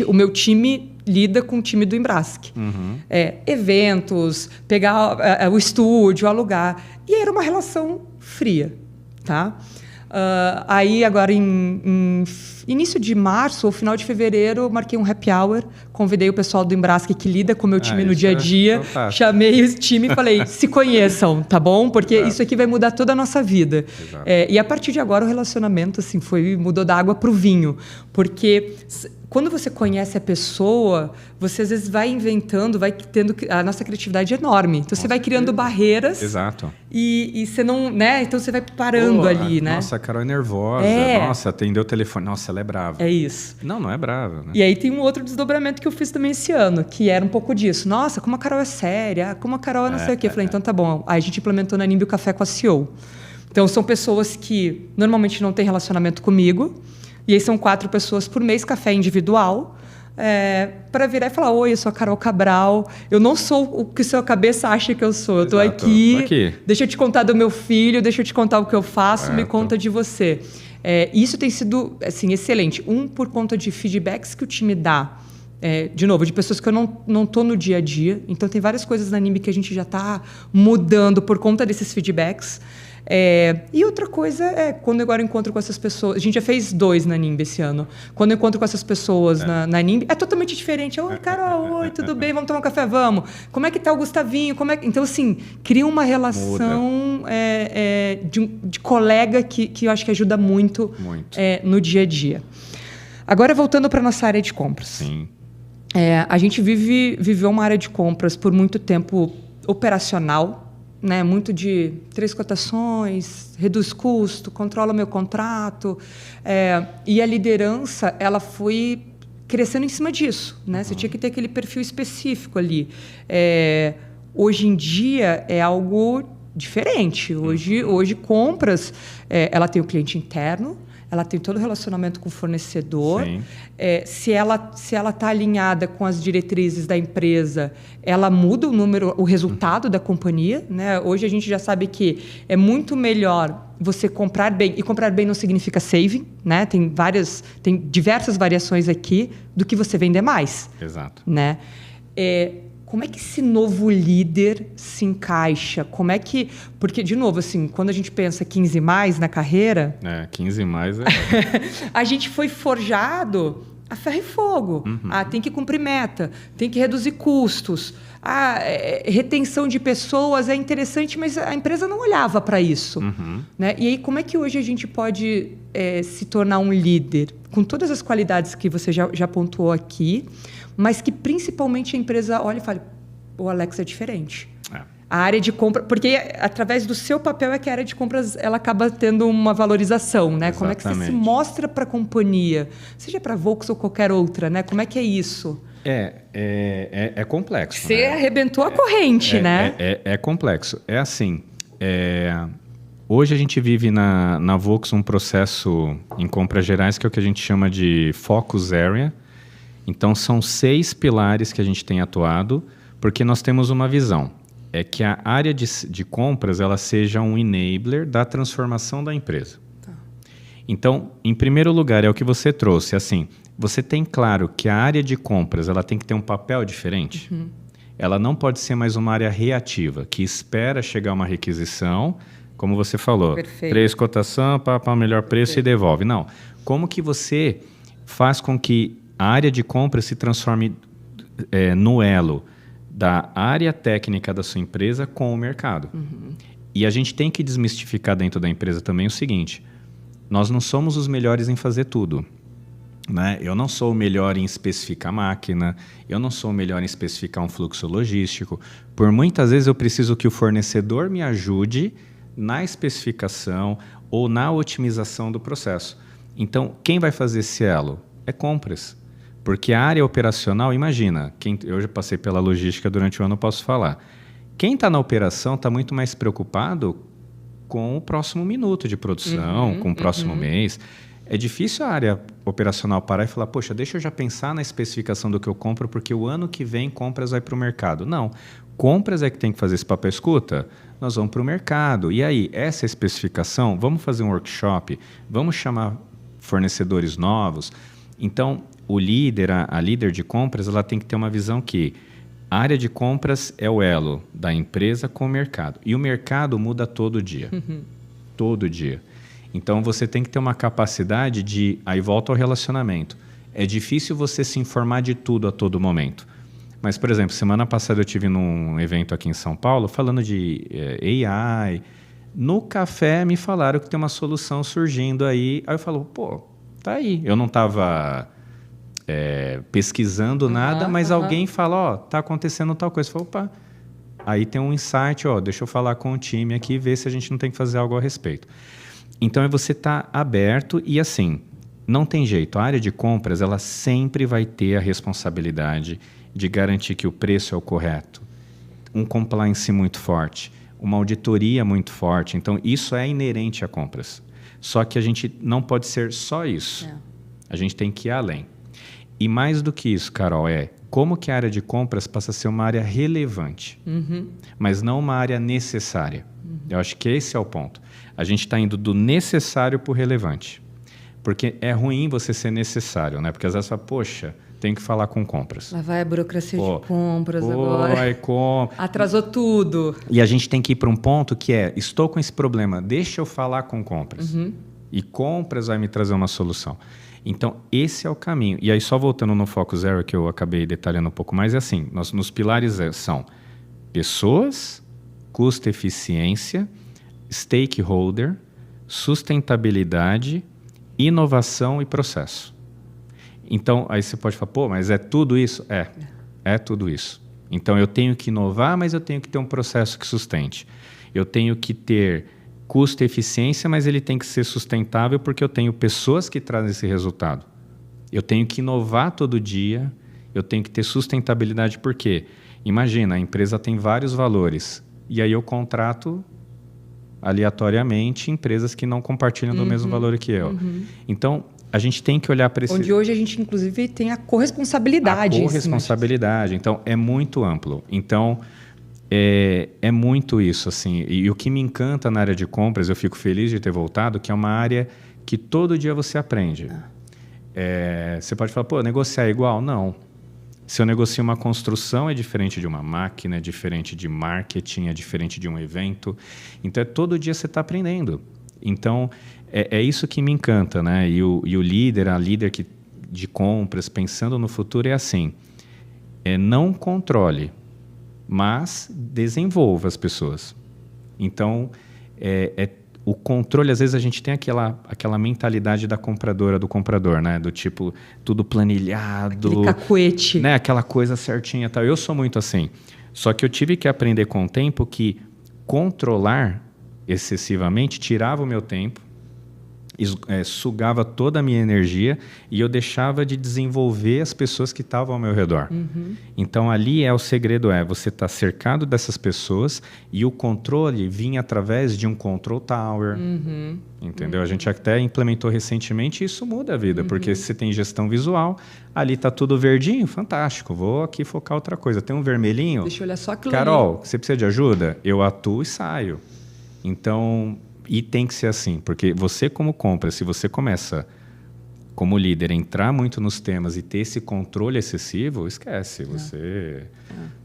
o meu time lida com o time do Embrasque. Uhum. Eventos, pegar o estúdio, alugar. E era uma relação fria. Tá? Aí agora em início de março ou final de fevereiro, marquei um happy hour, convidei o pessoal do Embrasque que lida com o meu time no dia a dia, chamei o time e falei, se conheçam, tá bom? Porque isso aqui vai mudar toda a nossa vida. E a partir de agora o relacionamento assim, mudou da água para o vinho, porque quando você conhece a pessoa, você às vezes vai inventando, vai tendo... A nossa criatividade é enorme. Então, você vai criando barreiras. Exato. E você não... Né? Então, você vai parando ali, né? Nossa, a Carol é nervosa. Nossa, atendeu o telefone. Nossa, ela é brava. É isso. Não é brava, né? E aí tem um outro desdobramento que eu fiz também esse ano, que era um pouco disso. Nossa, como a Carol é séria, como a Carol é não sei o quê. Eu falei, então tá bom. Aí a gente implementou na NIMB o Café com a CEO. Então, são pessoas que normalmente não têm relacionamento comigo. E aí são 4 pessoas por mês, café individual, para virar e falar, oi, eu sou a Carol Cabral, eu não sou o que sua cabeça acha que eu sou, eu estou aqui, deixa eu te contar do meu filho, deixa eu te contar o que eu faço, me conta de você. Isso tem sido assim, excelente, por conta de feedbacks que o time dá, de novo, de pessoas que eu não estou no dia a dia, então tem várias coisas na NIMB que a gente já está mudando por conta desses feedbacks. E outra coisa quando eu agora encontro com essas pessoas, a gente já fez 2 na NIMB esse ano, quando eu encontro com essas pessoas na NIMB, é totalmente diferente. Oi, Carol, oi, tudo bem? Vamos tomar um café? Vamos. Como é que tá o Gustavinho? Então, assim, cria uma relação de colega que eu acho que ajuda muito. No dia a dia. Agora, voltando para a nossa área de compras. Sim. A gente viveu uma área de compras por muito tempo operacional, né, muito de 3 cotações, reduz custo, controla meu contrato. E a liderança, ela foi crescendo em cima disso. Né? Você tinha que ter aquele perfil específico ali. Hoje em dia, é algo diferente. Hoje compras, ela tem o cliente interno, ela tem todo o relacionamento com o fornecedor. Se ela está alinhada com as diretrizes da empresa, ela muda o resultado da companhia. Né? Hoje a gente já sabe que é muito melhor você comprar bem, e comprar bem não significa saving, né? Tem diversas variações aqui do que você vender mais. Exato. Né? Como é que esse novo líder se encaixa? Porque, de novo, assim, quando a gente pensa 15 mais na carreira... 15 mais a gente foi forjado a ferro e fogo. Tem que cumprir meta, tem que reduzir custos. Retenção de pessoas é interessante, mas a empresa não olhava para isso. Né? E aí, como é que hoje a gente pode se tornar um líder? Com todas as qualidades que você já pontuou aqui, mas que principalmente a empresa olha e fala, o Alex é diferente. A área de compra, porque através do seu papel é que a área de compras ela acaba tendo uma valorização, né? Exatamente. Como é que você se mostra para a companhia, seja para a Volks ou qualquer outra, né? Como é que é isso? É complexo. Você arrebentou a corrente, né? É complexo. É assim, hoje a gente vive na Volks um processo em compras gerais que é o que a gente chama de Focus Area. Então, são 6 pilares que a gente tem atuado, porque nós temos uma visão. É que a área de compras ela seja um enabler da transformação da empresa. Tá. Então, em primeiro lugar, é o que você trouxe. Assim, você tem claro que a área de compras ela tem que ter um papel diferente. Ela não pode ser mais uma área reativa, que espera chegar uma requisição, como você falou, 3 cotação para o melhor preço e devolve. Não. Como que você faz com que a área de compras se transforme no elo da área técnica da sua empresa com o mercado. E a gente tem que desmistificar dentro da empresa também o seguinte, nós não somos os melhores em fazer tudo. Né? Eu não sou o melhor em especificar máquina, eu não sou o melhor em especificar um fluxo logístico. Por muitas vezes eu preciso que o fornecedor me ajude na especificação ou na otimização do processo. Então, quem vai fazer esse elo? É compras. Porque a área operacional, imagina, eu já passei pela logística durante o ano, posso falar. Quem está na operação está muito mais preocupado com o próximo minuto de produção, com o próximo mês. É difícil a área operacional parar e falar, poxa, deixa eu já pensar na especificação do que eu compro, porque o ano que vem compras vai para o mercado. Não, compras é que tem que fazer esse papel. Escuta, nós vamos para o mercado. E aí, essa especificação, vamos fazer um workshop, vamos chamar fornecedores novos. Então, o líder, a líder de compras, ela tem que ter uma visão que a área de compras é o elo da empresa com o mercado. E o mercado muda todo dia. Todo dia. Então, você tem que ter uma capacidade de... Aí volta ao relacionamento. É difícil você se informar de tudo a todo momento. Mas, por exemplo, semana passada eu estive num evento aqui em São Paulo falando de AI. No café me falaram que tem uma solução surgindo aí. Aí eu falo, pô, tá aí. Eu não estava... pesquisando nada, mas alguém fala, tá acontecendo tal coisa. Fala, opa, aí tem um insight, deixa eu falar com o time aqui e ver se a gente não tem que fazer algo a respeito. Então, você estar aberto e assim, não tem jeito. A área de compras, ela sempre vai ter a responsabilidade de garantir que o preço é o correto, um compliance muito forte, uma auditoria muito forte. Então, isso é inerente a compras. Só que a gente não pode ser só isso. A gente tem que ir além. E mais do que isso, Carol, como que a área de compras passa a ser uma área relevante, mas não uma área necessária. Eu acho que esse é o ponto. A gente está indo do necessário para o relevante. Porque é ruim você ser necessário, né? Porque às vezes você fala, poxa, tem que falar com compras. Lá vai a burocracia de compras agora. Atrasou tudo. E a gente tem que ir para um ponto que estou com esse problema, deixa eu falar com compras. E compras vai me trazer uma solução. Então, esse é o caminho. E aí, só voltando no Focus Area, que eu acabei detalhando um pouco mais, é assim, nos pilares são pessoas, custo, eficiência, stakeholder, sustentabilidade, inovação e processo. Então, aí você pode falar, pô, mas é tudo isso? É tudo isso. Então, eu tenho que inovar, mas eu tenho que ter um processo que sustente. Eu tenho que ter custo e eficiência, mas ele tem que ser sustentável porque eu tenho pessoas que trazem esse resultado. Eu tenho que inovar todo dia, eu tenho que ter sustentabilidade porque, imagina, a empresa tem vários valores e aí eu contrato aleatoriamente empresas que não compartilham do mesmo valor que eu. Então, a gente tem que olhar para esse... Onde hoje a gente, inclusive, tem a corresponsabilidade. A corresponsabilidade. Então, é muito amplo. Então... É muito isso, assim. E o que me encanta na área de compras, eu fico feliz de ter voltado, que é uma área que todo dia você aprende. Você pode falar, pô, negociar é igual? Não. Se eu negocio uma construção, é diferente de uma máquina, é diferente de marketing, é diferente de um evento. Então, todo dia você está aprendendo. Então, é isso que me encanta, né? E o líder, a líder que de compras, pensando no futuro, é assim, não controle, mas desenvolva as pessoas. Então, o controle, às vezes a gente tem aquela mentalidade da compradora, do comprador, né? Do tipo, tudo planilhado. Aquele cacuete. Né? Aquela coisa certinha e tal. Eu sou muito assim. Só que eu tive que aprender com o tempo que controlar excessivamente tirava o meu tempo, sugava toda a minha energia e eu deixava de desenvolver as pessoas que estavam ao meu redor. Então, ali o segredo você estar cercado dessas pessoas e o controle vinha através de um control tower. Entendeu? A gente até implementou recentemente e isso muda a vida, porque se você tem gestão visual, ali está tudo verdinho, fantástico, vou aqui focar outra coisa. Tem um vermelhinho, deixa eu olhar só aquilo Carol, ali. você precisa de ajuda? Eu atuo e saio. Então... E tem que ser assim, porque você como compra, se você começa como líder a entrar muito nos temas e ter esse controle excessivo, esquece,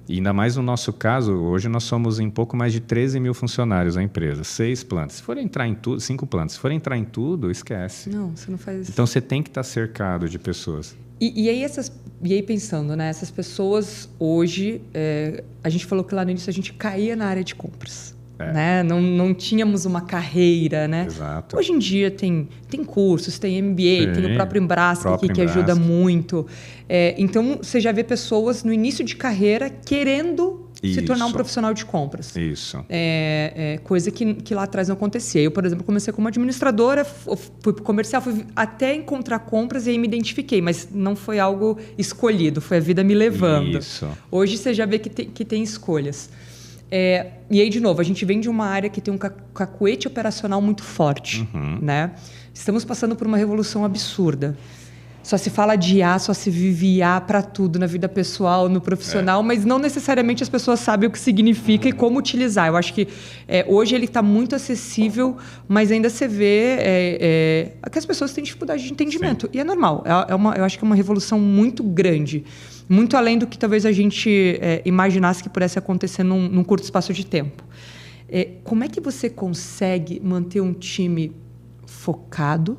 E ainda mais no nosso caso, hoje nós somos em pouco mais de 13 mil funcionários a empresa, 6 plantas. Se for entrar em tudo, 5 plantas, se for entrar em tudo, esquece. Não, você não faz isso. Então você tem que estar cercado de pessoas. E aí pensando, né, essas pessoas hoje, a gente falou que lá no início a gente caía na área de compras. Né? Não tínhamos uma carreira, né? Exato. Hoje em dia tem cursos, tem MBA, tem o próprio Embrasca aqui que ajuda muito. Então, você já vê pessoas no início de carreira querendo se tornar um profissional de compras. Isso. Coisa que lá atrás não acontecia. Eu, por exemplo, comecei como administradora, fui para o comercial, fui até encontrar compras e aí me identifiquei, mas não foi algo escolhido, foi a vida me levando. Isso. Hoje você já vê que tem escolhas. E aí, de novo, a gente vem de uma área que tem um cacuete operacional muito forte. Né? Estamos passando por uma revolução absurda. Só se fala de IA, só se vive IA para tudo, na vida pessoal, no profissional, mas não necessariamente as pessoas sabem o que significa e como utilizar. Eu acho que hoje ele está muito acessível, mas ainda você vê que as pessoas têm dificuldade de entendimento. Sim. E é normal. Eu acho que é uma revolução muito grande. Muito além do que talvez a gente imaginasse que pudesse acontecer num curto espaço de tempo. Como é que você consegue manter um time focado,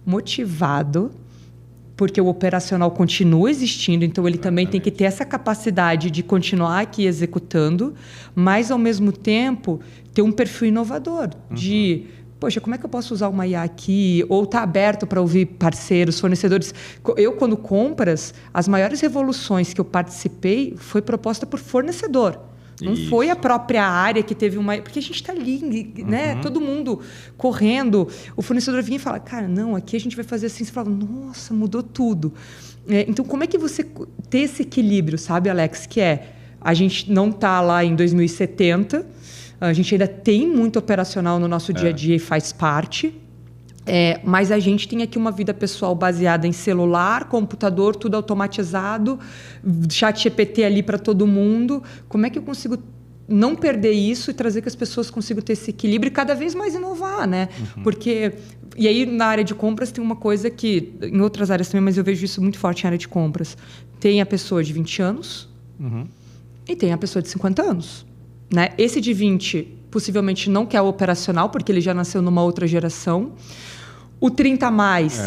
motivado, porque o operacional continua existindo, então ele também tem que ter essa capacidade de continuar aqui executando, mas, ao mesmo tempo, ter um perfil inovador de... Poxa, como é que eu posso usar uma IA aqui? Ou está aberto para ouvir parceiros, fornecedores? Eu, quando compras, as maiores revoluções que eu participei foi proposta por fornecedor. Não foi a própria área que teve uma... Porque a gente está ali, né? Todo mundo correndo. O fornecedor vinha e fala, cara, não, aqui a gente vai fazer assim. Você fala, nossa, mudou tudo. Então, como é que você ter esse equilíbrio, sabe, Alex? Que a gente não está lá em 2070... A gente ainda tem muito operacional no nosso dia a dia e faz parte. Mas a gente tem aqui uma vida pessoal baseada em celular, computador, tudo automatizado, chat GPT ali para todo mundo. Como é que eu consigo não perder isso e trazer que as pessoas consigam ter esse equilíbrio e cada vez mais inovar, né? Porque... E aí, na área de compras, tem uma coisa que... Em outras áreas também, mas eu vejo isso muito forte na área de compras. Tem a pessoa de 20 anos e tem a pessoa de 50 anos. Né? Esse de 20 possivelmente não quer o operacional, porque ele já nasceu numa outra geração. O 30 a mais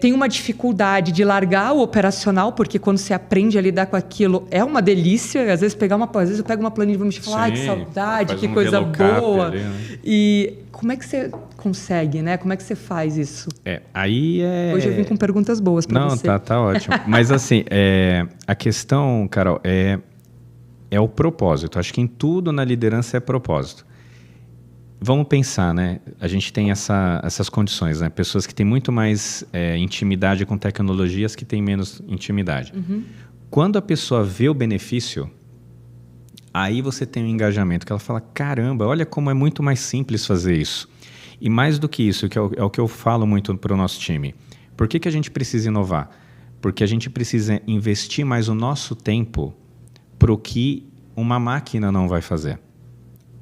tem uma dificuldade de largar o operacional, porque quando você aprende a lidar com aquilo, é uma delícia. Às vezes eu pego uma planilha e vou me falar, ai, que saudade, que coisa boa. Ali, né? E como é que você consegue, né? Como é que você faz isso? Hoje eu vim com perguntas boas para você. Não, tá ótimo. Mas assim, a questão, Carol, é o propósito. Acho que em tudo na liderança é propósito. Vamos pensar, né? A gente tem essas condições, né? Pessoas que têm muito mais intimidade com tecnologias que têm menos intimidade. Quando a pessoa vê o benefício, aí você tem um engajamento, que ela fala, caramba, olha como é muito mais simples fazer isso. E mais do que isso, que é o que eu falo muito para o nosso time. Por que a gente precisa inovar? Porque a gente precisa investir mais o nosso tempo para o que uma máquina não vai fazer.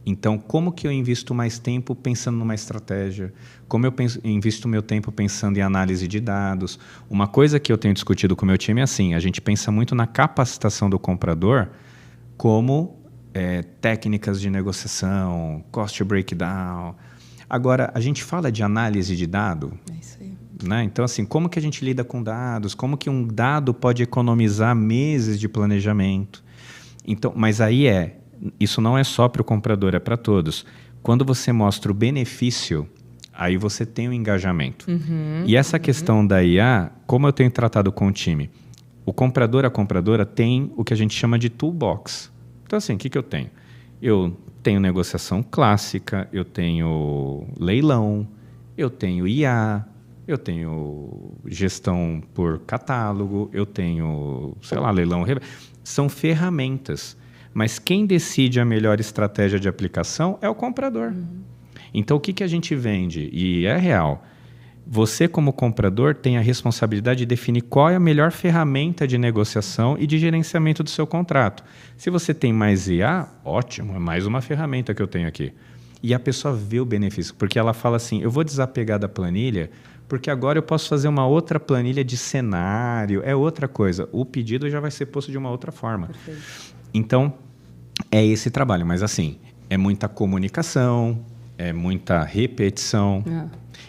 Então, como que eu invisto mais tempo pensando numa estratégia? Como eu invisto meu tempo pensando em análise de dados? Uma coisa que eu tenho discutido com o meu time é assim, a gente pensa muito na capacitação do comprador como técnicas de negociação, cost breakdown. Agora, a gente fala de análise de dado, né? Então, assim, como que a gente lida com dados? Como que um dado pode economizar meses de planejamento? Então, mas aí isso não é só para o comprador, é para todos. Quando você mostra o benefício, aí você tem o engajamento. E essa questão da IA, como eu tenho tratado com o time? O comprador, a compradora, tem o que a gente chama de toolbox. Então, assim, o que eu tenho? Eu tenho negociação clássica, eu tenho leilão, eu tenho IA, eu tenho gestão por catálogo, eu tenho, sei lá, leilão. São ferramentas. Mas quem decide a melhor estratégia de aplicação é o comprador. Então, o que a gente vende? E é real. Você, como comprador, tem a responsabilidade de definir qual é a melhor ferramenta de negociação e de gerenciamento do seu contrato. Se você tem mais IA, ótimo, é mais uma ferramenta que eu tenho aqui. E a pessoa vê o benefício, porque ela fala assim, eu vou desapegar da planilha, porque agora eu posso fazer uma outra planilha de cenário, é outra coisa. O pedido já vai ser posto de uma outra forma. Perfeito. Então, é esse trabalho. Mas, assim, é muita comunicação, é muita repetição.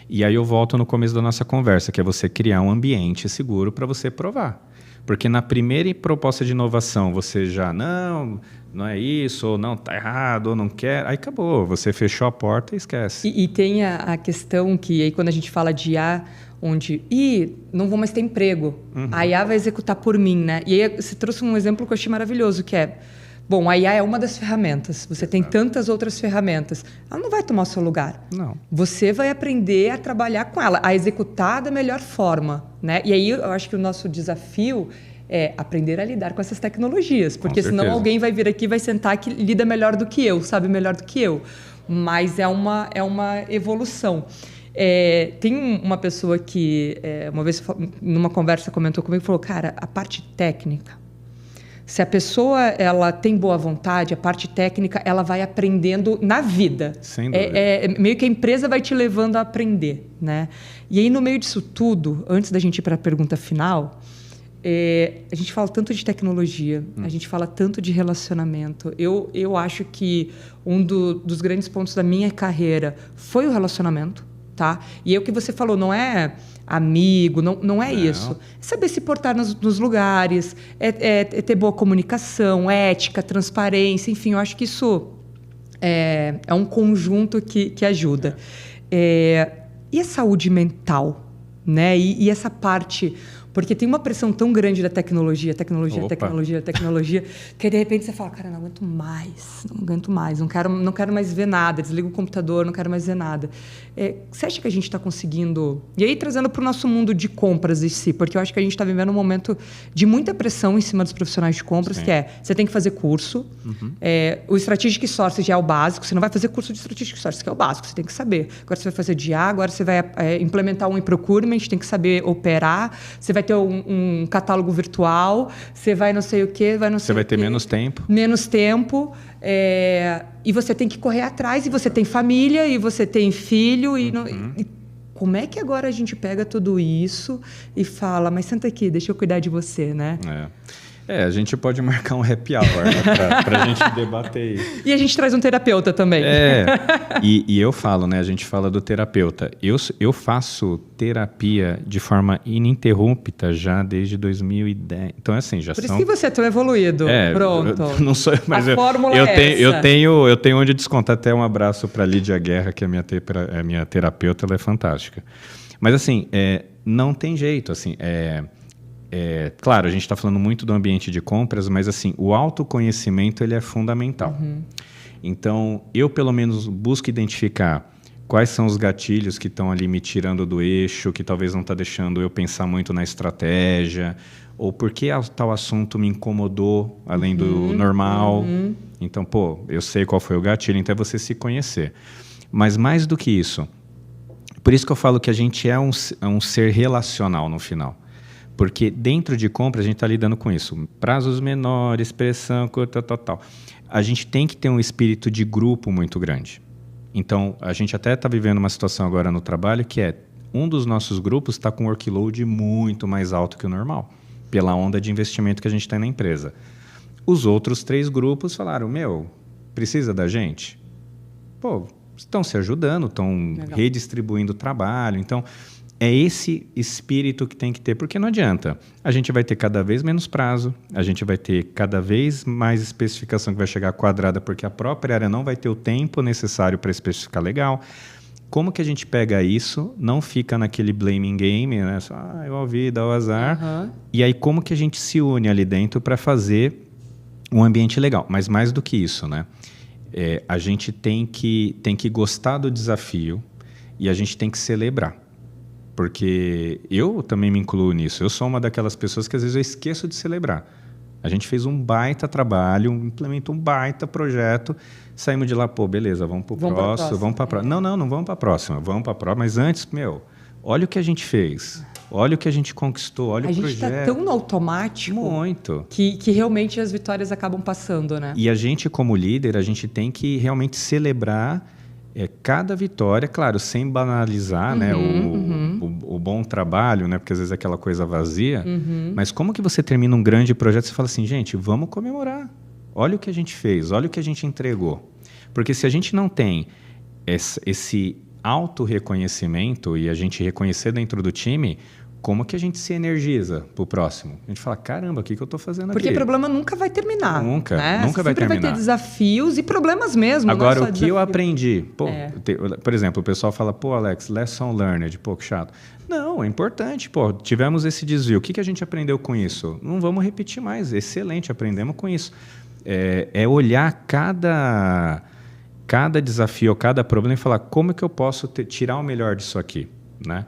E aí eu volto no começo da nossa conversa, que é você criar um ambiente seguro para você provar. Porque na primeira proposta de inovação, você já, não é isso, ou não, está errado, ou não quer, aí acabou, você fechou a porta e esquece. E tem a questão que, aí quando a gente fala de IA, onde, não vou mais ter emprego, a IA vai executar por mim, né? E aí você trouxe um exemplo que eu achei maravilhoso, que é, bom, a IA é uma das ferramentas. Você tem tantas outras ferramentas. Ela não vai tomar o seu lugar. Não. Você vai aprender a trabalhar com ela, a executar da melhor forma, né? E aí eu acho que o nosso desafio é aprender a lidar com essas tecnologias. Porque senão alguém vai vir aqui e vai sentar que lida melhor do que eu, sabe melhor do que eu. Mas é uma evolução. Tem uma pessoa que, uma vez, numa conversa, comentou comigo e falou, cara, a parte técnica, se a pessoa ela tem boa vontade, a parte técnica, ela vai aprendendo na vida. Sem dúvida. Meio que a empresa vai te levando a aprender, né? E aí, no meio disso tudo, antes da gente ir para a pergunta final, a gente fala tanto de tecnologia, a gente fala tanto de relacionamento. Eu acho que dos grandes pontos da minha carreira foi o relacionamento, tá? E o que você falou, não é amigo, não é isso. É saber se portar nos lugares, é ter boa comunicação, ética, transparência, enfim, eu acho que isso é um conjunto que ajuda. E a saúde mental, né? E essa parte... Porque tem uma pressão tão grande da tecnologia, que de repente você fala, cara, não aguento mais, não quero mais ver nada, desligo o computador, não quero mais ver nada. Você acha que a gente está conseguindo... E aí, trazendo para o nosso mundo de compras em si, porque eu acho que a gente está vivendo um momento de muita pressão em cima dos profissionais de compras, Sim. que você tem que fazer curso, o Strategic Sourcing já é o básico, você não vai fazer curso de Strategic Sourcing, que é o básico, você tem que saber. Agora você vai fazer de IA, agora você vai implementar um e-procurement, tem que saber operar, você vai ter um catálogo virtual, você vai não sei o quê, Você vai ter menos tempo. Menos tempo, e você tem que correr atrás, e você tem família, e você tem filho, e como é que agora a gente pega tudo isso e fala, mas senta aqui, deixa eu cuidar de você, né? A gente pode marcar um happy hour, né, pra gente debater isso. E a gente traz um terapeuta também. E eu falo, né? A gente fala do terapeuta. Eu faço terapia de forma ininterrupta já desde 2010. Então, assim, já Por isso que você é tão evoluído. Pronto. Eu não sou, mas a fórmula é essa. Eu tenho onde descontar. Até um abraço para Lídia Guerra, que é a minha terapeuta, ela é fantástica. Mas, assim, não tem jeito, assim... claro, a gente está falando muito do ambiente de compras, mas assim, o autoconhecimento ele é fundamental. Então, eu pelo menos busco identificar quais são os gatilhos que estão ali me tirando do eixo, que talvez não está deixando eu pensar muito na estratégia, ou por que tal assunto me incomodou além do normal. Então, eu sei qual foi o gatilho, então é você se conhecer. Mas mais do que isso, por isso que eu falo que a gente é um ser relacional no final. Porque dentro de compra a gente está lidando com isso. Prazos menores, pressão, tal. A gente tem que ter um espírito de grupo muito grande. Então, a gente até está vivendo uma situação agora no trabalho que um dos nossos grupos está com um workload muito mais alto que o normal, pela onda de investimento que a gente tem na empresa. Os outros 3 grupos falaram, precisa da gente? Estão se ajudando, estão redistribuindo o trabalho. Então, é esse espírito que tem que ter, porque não adianta. A gente vai ter cada vez menos prazo, a gente vai ter cada vez mais especificação que vai chegar quadrada, porque a própria área não vai ter o tempo necessário para especificar legal. Como que a gente pega isso, não fica naquele blaming game, né? Só, eu ouvi, dá o azar. E aí, como que a gente se une ali dentro para fazer um ambiente legal? Mas mais do que isso, né? A gente tem que gostar do desafio e a gente tem que celebrar. Porque eu também me incluo nisso. Eu sou uma daquelas pessoas que às vezes eu esqueço de celebrar. A gente fez um baita trabalho, implementou um baita projeto, saímos de lá, pô, beleza, vamos para o próximo, vamos para a próxima. Não vamos para a próxima, vamos para a próxima. Mas antes, olha o que a gente fez, olha o que a gente conquistou, olha o projeto. A gente está tão no automático muito que realmente as vitórias acabam passando, né? E a gente, como líder, a gente tem que realmente celebrar cada vitória, claro, sem banalizar né, o bom trabalho, né, porque às vezes é aquela coisa vazia, mas como que você termina um grande projeto e você fala assim, gente, vamos comemorar, olha o que a gente fez, olha o que a gente entregou. Porque se a gente não tem esse auto-reconhecimento e a gente reconhecer dentro do time, como que a gente se energiza pro próximo? A gente fala, caramba, o que eu estou fazendo aqui? Porque problema nunca vai terminar. Nunca né? vai terminar. Sempre vai ter desafios e problemas mesmo. Agora, não é só o que eu desafio. aprendi... Por exemplo, o pessoal fala, Alex, lesson learned, que chato. Não, é importante, tivemos esse desvio. O que a gente aprendeu com isso? Não vamos repetir mais. Excelente, aprendemos com isso. É olhar cada desafio, cada problema e falar, como que eu posso tirar o melhor disso aqui, né?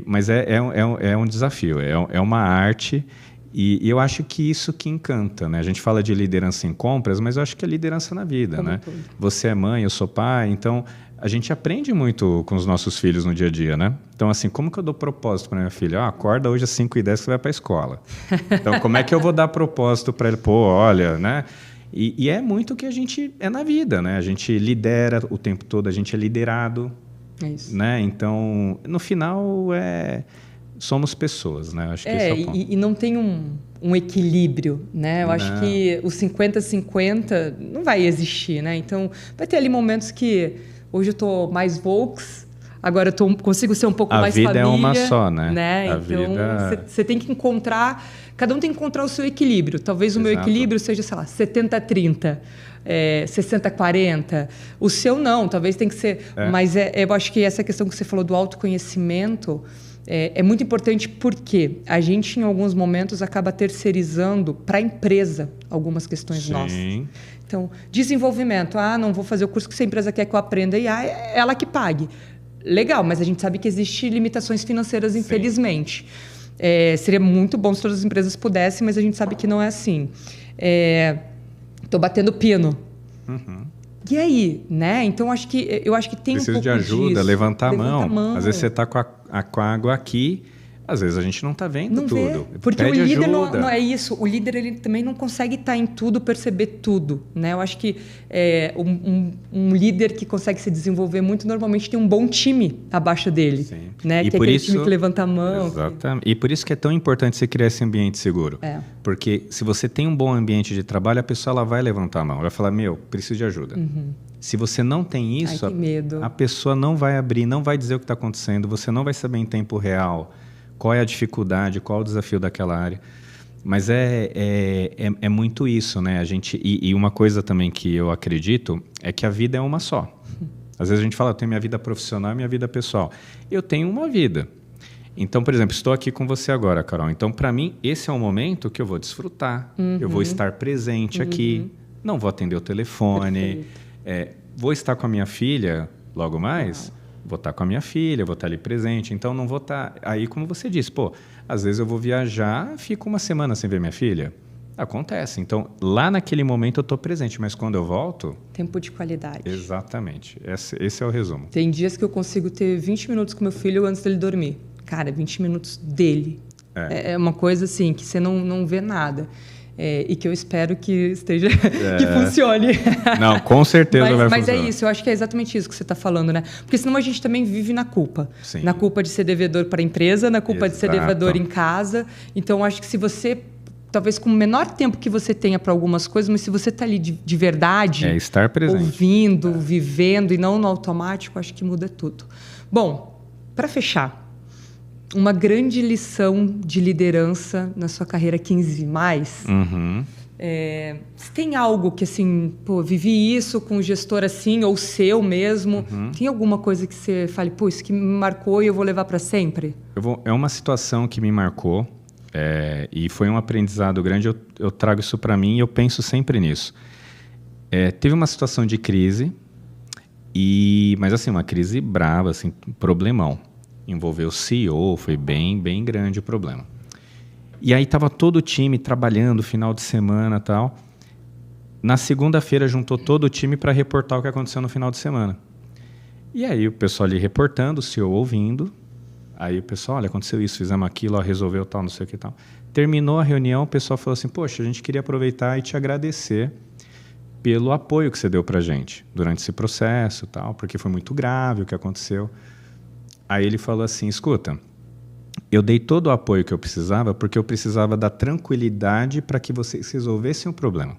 Mas é um desafio, é uma arte e eu acho que isso que encanta, né? A gente fala de liderança em compras, mas eu acho que é liderança na vida, né? Você é mãe, eu sou pai, então a gente aprende muito com os nossos filhos no dia a dia, né? Então assim, como que eu dou propósito para minha filha? Acorda hoje às 5h10 que você vai para a escola. Então como é que eu vou dar propósito para ele? Olha, né? E é muito o que a gente é na vida, né? A gente lidera o tempo todo, a gente é liderado. É isso. Né? Então, no final, somos pessoas, né? Acho que esse é o ponto. E não tem um equilíbrio, né? Eu acho que o 50-50 não vai existir, né? Então, vai ter ali momentos que hoje eu estou mais Volks, agora eu consigo ser um pouco mais família. A vida é uma só, né? Então, você tem que encontrar... Cada um tem que encontrar o seu equilíbrio. Talvez o meu equilíbrio seja, sei lá, 70-30. 60-40, o seu não, talvez tem que ser... Mas eu acho que essa questão que você falou do autoconhecimento é muito importante porque a gente, em alguns momentos, acaba terceirizando para a empresa algumas questões nossas. Então, desenvolvimento. Não vou fazer o curso que a empresa quer que eu aprenda e é ela que pague. Legal, mas a gente sabe que existem limitações financeiras, infelizmente. Seria muito bom se todas as empresas pudessem, mas a gente sabe que não é assim. Estou batendo pino. E aí, né? Então, eu acho que tem Preciso um pouco de ajuda, disso. levantar a mão. Às vezes você está com a água aqui, às vezes a gente não está vendo tudo. Porque pede o líder ajuda. não é isso. O líder ele também não consegue estar em tudo, perceber tudo. Né? Eu acho que um líder que consegue se desenvolver muito, normalmente tem um bom time abaixo dele. Sim. Né? E que é por aquele isso, time que levanta a mão. Exatamente. E por isso que é tão importante você criar esse ambiente seguro. Porque se você tem um bom ambiente de trabalho, a pessoa ela vai levantar a mão. Vai falar, preciso de ajuda. Se você não tem isso, a pessoa não vai abrir, não vai dizer o que está acontecendo, você não vai saber em tempo real qual é a dificuldade, qual é o desafio daquela área. Mas é muito isso, né? E uma coisa também que eu acredito é que a vida é uma só. Às vezes a gente fala, eu tenho minha vida profissional e minha vida pessoal. Eu tenho uma vida. Então, por exemplo, estou aqui com você agora, Carol. Então, para mim, esse é um momento que eu vou desfrutar. Eu vou estar presente aqui. Não vou atender o telefone. Vou estar com a minha filha logo mais. Vou estar com a minha filha, vou estar ali presente. Então, não vou estar... Aí, como você disse, às vezes eu vou viajar, fico uma semana sem ver minha filha. Acontece. Então, lá naquele momento eu estou presente, mas quando eu volto... Tempo de qualidade. Exatamente. Esse é o resumo. Tem dias que eu consigo ter 20 minutos com meu filho antes dele dormir. Cara, 20 minutos dele. É uma coisa assim, que você não vê nada. E que eu espero que esteja... que funcione. Não, com certeza vai funcionar. Mas é isso, eu acho que é exatamente isso que você está falando, né? Porque senão a gente também vive na culpa. Sim. Na culpa de ser devedor para a empresa, na culpa de ser devedor em casa. Então, eu acho que se você... Talvez com o menor tempo que você tenha para algumas coisas, mas se você está ali de verdade... estar presente. Ouvindo, vivendo e não no automático, acho que muda tudo. Bom... Para fechar, uma grande lição de liderança na sua carreira 15+. Se tem algo que, assim, vivi isso com um gestor assim, ou seu mesmo, tem alguma coisa que você fale, isso que me marcou e eu vou levar para sempre? É uma situação que me marcou e foi um aprendizado grande. Eu trago isso para mim e eu penso sempre nisso. Teve uma situação de crise, mas assim, uma crise brava, assim, problemão. Envolveu o CEO, foi bem, bem grande o problema. E aí estava todo o time trabalhando, final de semana e tal. Na segunda-feira juntou todo o time para reportar o que aconteceu no final de semana. E aí o pessoal ali reportando, o CEO ouvindo. Aí o pessoal, olha, aconteceu isso, fizemos aquilo, resolveu tal, não sei o que tal. Terminou a reunião, o pessoal falou assim, poxa, a gente queria aproveitar e te agradecer pelo apoio que você deu para a gente durante esse processo e tal, porque foi muito grave o que aconteceu. Aí ele falou assim, escuta, eu dei todo o apoio que eu precisava porque eu precisava da tranquilidade para que vocês resolvessem o problema.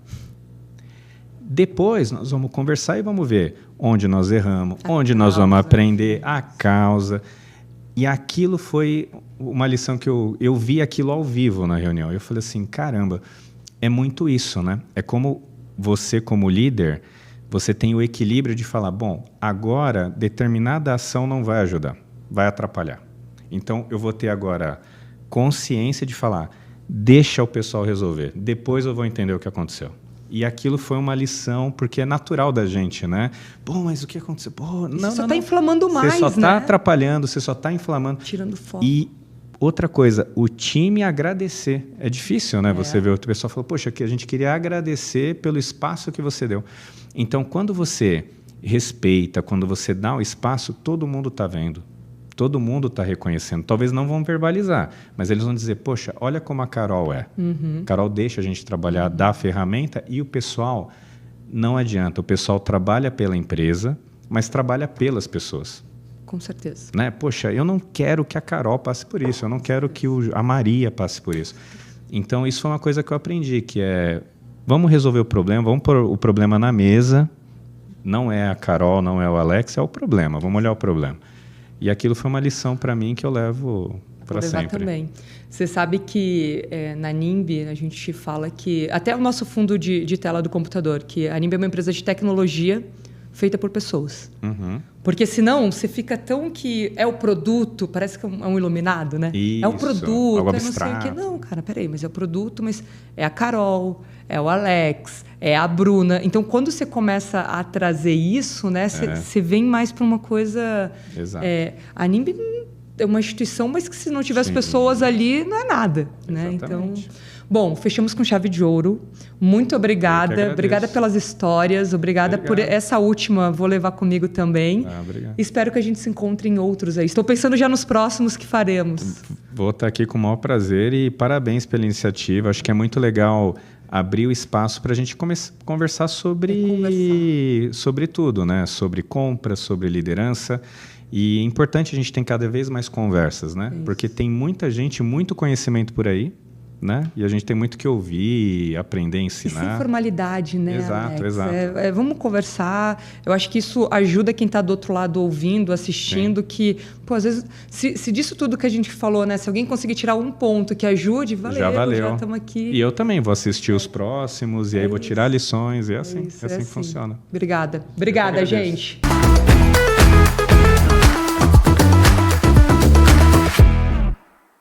Depois nós vamos conversar e vamos ver onde nós erramos, onde nós vamos aprender, a causa. E aquilo foi uma lição que eu vi aquilo ao vivo na reunião. Eu falei assim, caramba, é muito isso, né? É como você, como líder, você tem o equilíbrio de falar, bom, agora determinada ação não vai ajudar, vai atrapalhar. Então, eu vou ter agora consciência de falar, deixa o pessoal resolver, depois eu vou entender o que aconteceu. E aquilo foi uma lição, porque é natural da gente, né? Mas o que aconteceu? Você só está inflamando mais, Você só está atrapalhando, você só está inflamando. Tirando foco. E outra coisa, o time agradecer. É difícil, né? Você vê o pessoal falou, poxa, que a gente queria agradecer pelo espaço que você deu. Então, quando você respeita, quando você dá o espaço, todo mundo está vendo. Todo mundo está reconhecendo. Talvez não vão verbalizar, mas eles vão dizer, poxa, olha como a Carol é. Carol deixa a gente trabalhar, dá a ferramenta e o pessoal, não adianta, o pessoal trabalha pela empresa, mas trabalha pelas pessoas. Com certeza. Né? Poxa, eu não quero que a Carol passe por isso, eu não quero que a Maria passe por isso. Então, isso foi uma coisa que eu aprendi, que vamos resolver o problema, vamos pôr o problema na mesa, não é a Carol, não é o Alex, é o problema, vamos olhar o problema. E aquilo foi uma lição para mim que eu levo para sempre. Também. Você sabe que na NIMB a gente fala que, até o nosso fundo de tela do computador, que a NIMB é uma empresa de tecnologia feita por pessoas. Porque senão você fica tão que é o produto, parece que é um iluminado, né? Isso, é o produto, algo não sei o quê. Não, cara, peraí, mas é o produto, mas é a Carol, é o Alex, é a Bruna. Então, quando você começa a trazer isso, né, você vem mais para uma coisa... Exato. A NIMB é uma instituição, mas que se não tiver as pessoas ali, não é nada. Né? Então, bom, fechamos com chave de ouro. Muito obrigada. Obrigada pelas histórias. Obrigada por essa última. Vou levar comigo também. Obrigado. Espero que a gente se encontre em outros aí. Estou pensando já nos próximos que faremos. Vou estar aqui com o maior prazer e parabéns pela iniciativa. Acho que é muito legal abrir o espaço para a gente conversar sobre tudo, né? Sobre compras, sobre liderança. E é importante a gente ter cada vez mais conversas, né? Isso. Porque tem muita gente, muito conhecimento por aí, né? E a gente tem muito que ouvir, aprender, ensinar. E sem formalidade, né, Exato, Alex? exato. Vamos conversar. Eu acho que isso ajuda quem está do outro lado ouvindo, assistindo, que, às vezes, se disso tudo que a gente falou, né? Se alguém conseguir tirar um ponto que ajude, já valeu. Já estamos aqui. E eu também vou assistir os próximos, e aí vou tirar lições, e é assim que funciona. Obrigada, gente.